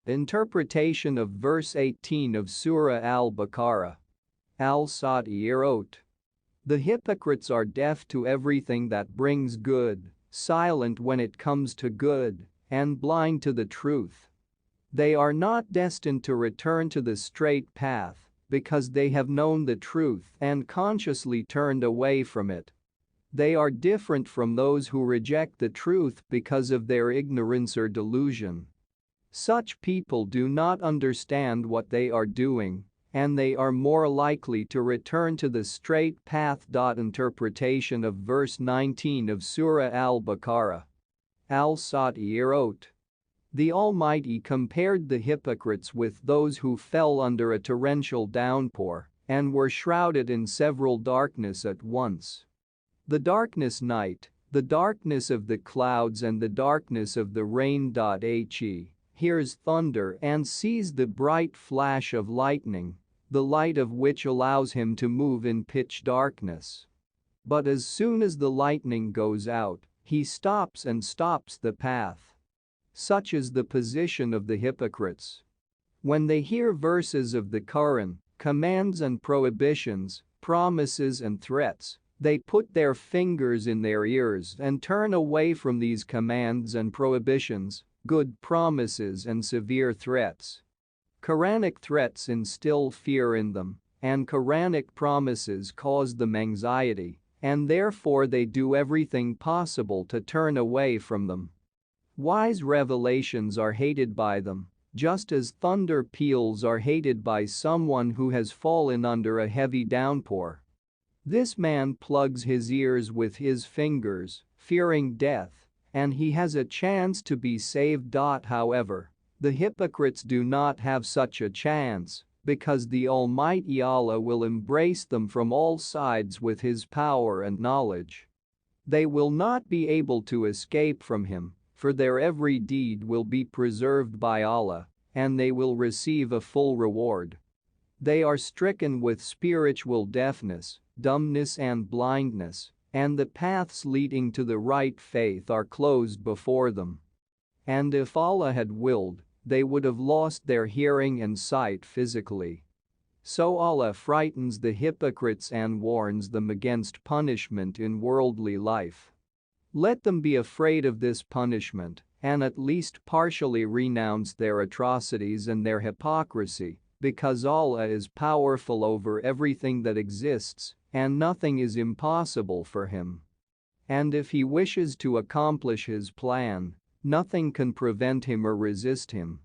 Interpretation of verse 18 of Surah Al-Baqarah. Al-Sati wrote, "The hypocrites are deaf to everything that brings good, silent when it comes to good, and blind to the truth. They are not destined to return to the straight path because they have known the truth and consciously turned away from it. They are different from those who reject the truth because of their ignorance or delusion. Such people do not understand what they are doing, and they are more likely to return to the straight path." Interpretation of verse 19 of Surah Al-Baqarah. Al-Sati wrote, "The Almighty compared the hypocrites with those who fell under a torrential downpour and were shrouded in several darkness at once. The darkness night, the darkness of the clouds and the darkness of the rain. He hears thunder and sees the bright flash of lightning, the light of which allows him to move in pitch darkness. But as soon as the lightning goes out, he stops the path. Such is the position of the hypocrites. When they hear verses of the Quran, commands and prohibitions, promises and threats, they put their fingers in their ears and turn away from these commands and prohibitions, good promises and severe threats. Quranic threats instill fear in them, and Quranic promises cause them anxiety, and therefore they do everything possible to turn away from them. Wise revelations are hated by them, just as thunder peals are hated by someone who has fallen under a heavy downpour. This man plugs his ears with his fingers, fearing death, and he has a chance to be saved. However, the hypocrites do not have such a chance because the Almighty Allah will embrace them from all sides with His power and knowledge. They will not be able to escape from Him, for their every deed will be preserved by Allah, and they will receive a full reward. They are stricken with spiritual deafness, dumbness and blindness, and the paths leading to the right faith are closed before them. And if Allah had willed, they would have lost their hearing and sight physically. So Allah frightens the hypocrites and warns them against punishment in worldly life. Let them be afraid of this punishment and at least partially renounce their atrocities and their hypocrisy, because Allah is powerful over everything that exists, and nothing is impossible for Him. And if He wishes to accomplish His plan, nothing can prevent Him or resist Him.